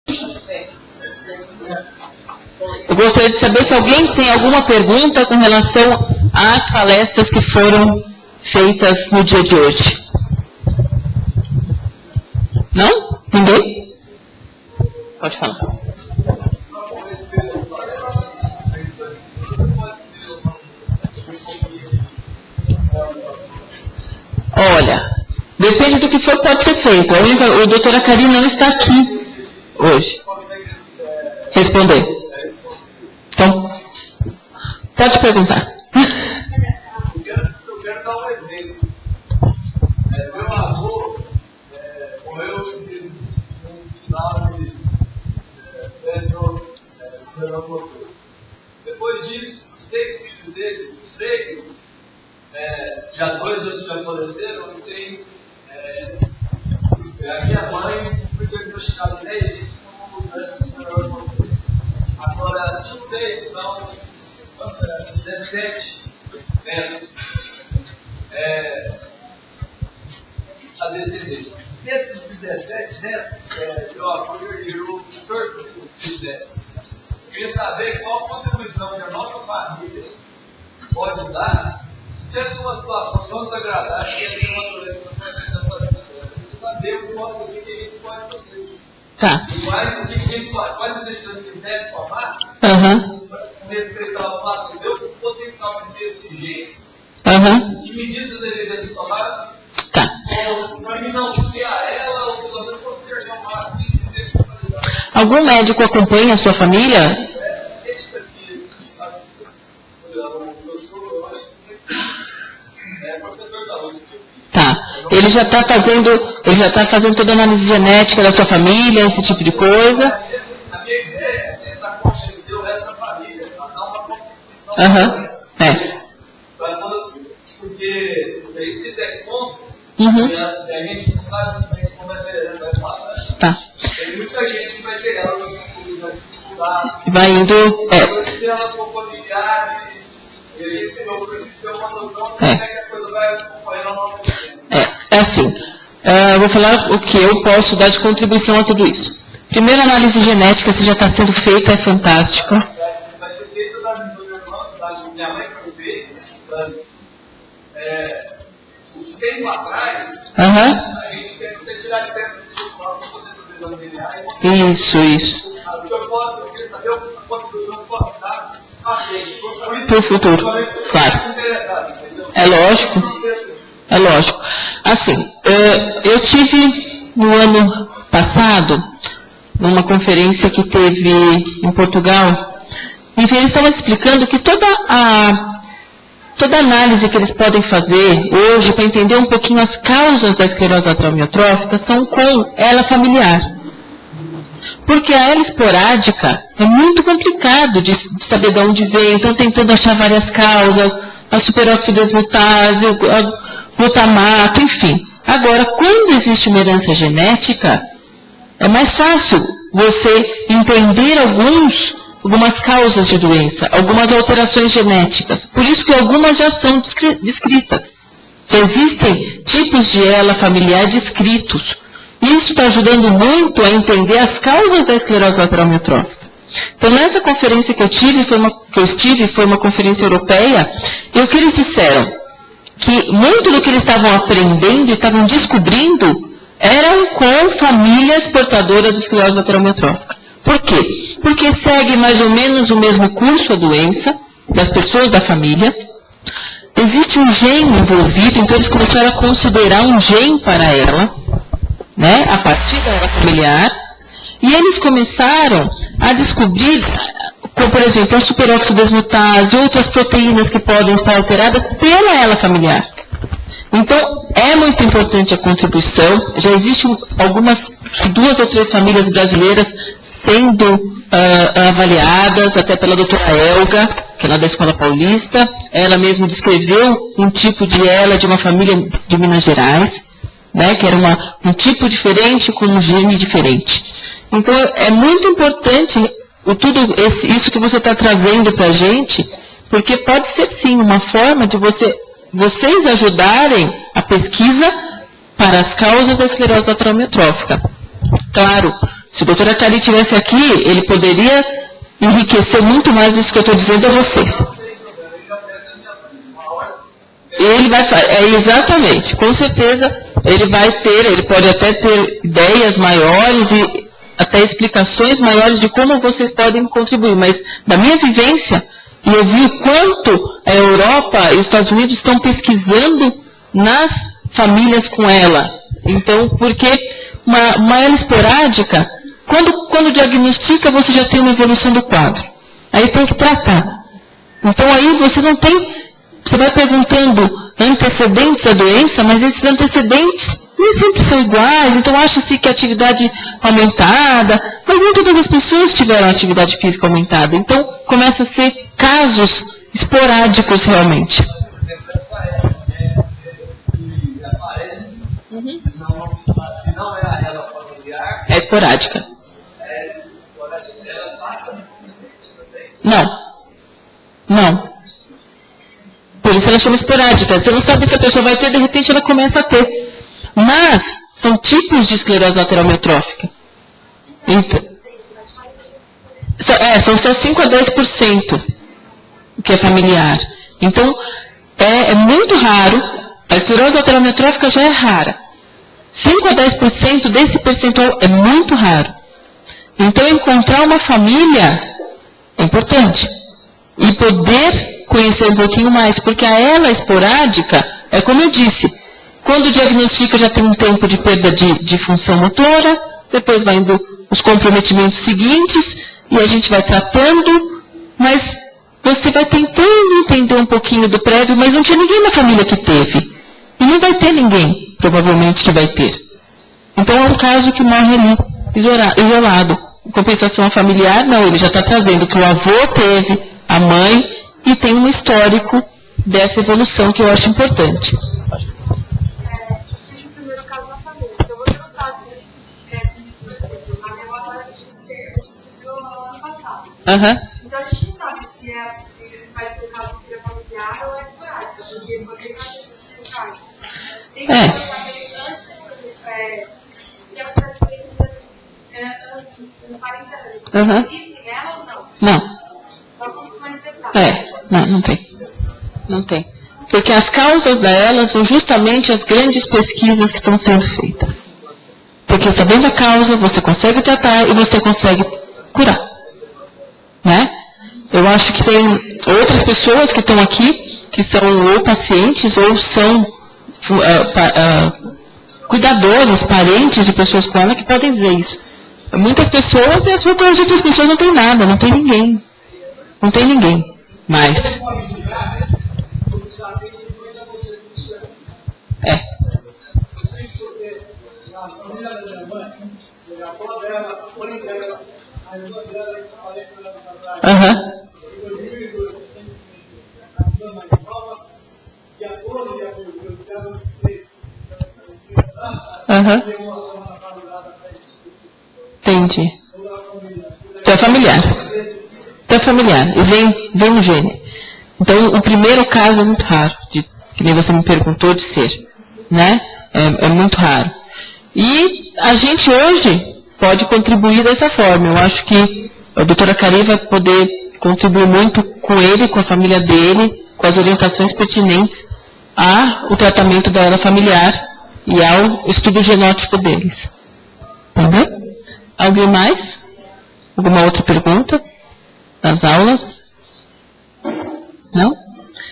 Eu gostaria de saber se alguém tem alguma pergunta com relação às palestras que foram feitas no dia de hoje. Não? Ninguém? Pode falar. Olha, depende do que for, pode ser feito. A doutora Karine não está aqui hoje. Responder. Então, pode perguntar. Eu quero dar um exemplo. Meu avô morreu num sinal de motor. Depois disso, os 6 filhos dele, os 3, já 2 outros já faleceram, e tem a minha mãe foi diagnosticada 10 vezes com mudança de motor. Agora, os 6 são 17 netos a descendência. Desses 17 netos, meu avô gerou 14 netos. Eu queria saber qual contribuição que a nossa família pode dar dentro de uma situação tão desagradável que tem uma doença que não está fazendo. Saber o que a gente pode fazer. Tá. E mais o que a gente pode deixar que deve tomar, respeitar o fato de Deus, o potencial de ter esse jeito. Que medidas deveriam ser tomadas? Tá. Para mim não criar ela, ou pelo menos postergar o máximo de tempo. Algum médico acompanha a sua família? Esse aqui, o professor, eu acho que é professor da USP. Tá. Ele já está fazendo toda a análise genética da sua família, esse tipo de coisa? A minha ideia é tentar convencer o resto da família, para dar uma contribuição. Porque aí se der conta, a gente não sabe como vai passar. Tá. Tem muita gente que vai ter ela no futuro, vai dificultar. Vai indo. Se ela for familiar, e a gente tem uma noção de como é que a coisa vai acompanhando a nossa vida. É assim. Eu vou falar o que eu posso dar de contribuição a tudo isso. Primeiro, a análise genética, se já está sendo feita, é fantástica. Vai ter feito da minha mãe para o feito, um tempo atrás, a gente quer tirar de dentro do corpo para poder fazer os familiares. Isso. Eu queria saber a contribuição que pode dar para o futuro. Claro. É lógico. Assim, eu tive no ano passado, numa conferência que teve em Portugal, e eles estavam explicando que toda análise que eles podem fazer hoje para entender um pouquinho as causas da esclerose lateral amiotrófica são com ela familiar. Porque a ela esporádica é muito complicado de saber de onde vem, então tentando achar várias causas, a superoxidesmutase, o glutamato, enfim. Agora, quando existe uma herança genética, é mais fácil você entender algumas causas de doença, algumas alterações genéticas. Por isso que algumas já são descritas. Já existem tipos de ela familiar descritos. Isso está ajudando muito a entender as causas da esclerose lateral amiotrófica. Então, nessa conferência que eu estive, foi uma conferência europeia, e o que eles disseram? Que muito do que eles estavam aprendendo e estavam descobrindo eram com famílias portadoras de esclerose lateral amiotrófica. Por quê? Porque segue mais ou menos o mesmo curso a doença das pessoas da família. Existe um gene envolvido, então eles começaram a considerar um gene para ela, né, a partir da ela familiar, e eles começaram a descobrir, como, por exemplo, a superoxidesmutase, outras proteínas que podem estar alteradas pela ela familiar. Então, é muito importante a contribuição. Já existem 2 ou 3 famílias brasileiras sendo avaliadas, até pela doutora Elga, que é lá da Escola Paulista. Ela mesma descreveu um tipo de ela de uma família de Minas Gerais, né, que era um tipo diferente com um gene diferente. Então, é muito importante isso que você está trazendo para a gente, porque pode ser sim uma forma de vocês ajudarem a pesquisa para as causas da esclerose lateral amiotrófica. Claro, se o doutor Acari estivesse aqui, ele poderia enriquecer muito mais isso que eu estou dizendo a vocês. Ele vai, exatamente, com certeza, ele vai ter, ele pode até ter ideias maiores e até explicações maiores de como vocês podem contribuir, mas da minha vivência, e eu vi o quanto a Europa e os Estados Unidos estão pesquisando nas famílias com ela. Então, porque uma ela esporádica, quando diagnostica, você já tem uma evolução do quadro. Aí tem que tratar. Então aí você não tem, você vai perguntando antecedentes da doença, mas esses antecedentes nem sempre são iguais, então acha-se que a atividade aumentada, mas nem todas as pessoas tiveram atividade física aumentada. Então começa a ser casos esporádicos realmente. Uhum. Não é a ela familiar. É esporádica. Não. Não. Por isso ela chama esporádica. Você não sabe se a pessoa vai ter, de repente ela começa a ter. Mas são tipos de esclerose lateral amiotrófica. Então, são só 5 a 10% que é familiar. Então, é muito raro. A esclerose lateral amiotrófica já é rara. 5 a 10% desse percentual é muito raro. Então, encontrar uma família é importante. E poder conhecer um pouquinho mais, porque a ela esporádica, é como eu disse, quando diagnostica já tem um tempo de perda de função motora, depois vai indo os comprometimentos seguintes, e a gente vai tratando, mas você vai tentando entender um pouquinho do prévio, mas não tinha ninguém na família que teve. E não vai ter ninguém, provavelmente, que vai ter. Então é um caso que morre ali, isolado. Em compensação familiar, não, ele já está trazendo que o avô teve, a mãe, e tem um histórico dessa evolução que eu acho importante. O primeiro caso da família, então você não sabe, a minha avó descobriu no ano passado. Então a gente não sabe se vai ser o caso de familiar ou é esporádico, porque poderia ser o caso. Tem que saber antes, que ela já fez antes, com 40 anos. Existem ela ou não? Não. Só quando se manifestar. Não tem. Não tem. Porque as causas delas são justamente as grandes pesquisas que estão sendo feitas. Porque sabendo a causa, você consegue tratar e você consegue curar. Né? Eu acho que tem outras pessoas que estão aqui, que são ou pacientes ou são cuidadores, parentes de pessoas com ela, que podem dizer isso. Muitas pessoas, e as outras pessoas não tem nada, não tem ninguém. Não tem ninguém mais. Entendi. Isso é familiar. Isso é familiar. E vem o gene. Então, o primeiro caso é muito raro, que nem você me perguntou de ser. Né? É muito raro. E a gente hoje pode contribuir dessa forma. Eu acho que a doutora Acari vai poder contribuir muito com ele, com a família dele, com as orientações pertinentes ao tratamento da era familiar e ao estudo genótipo deles. Tá bem? Alguém mais? Alguma outra pergunta? Das aulas? Não?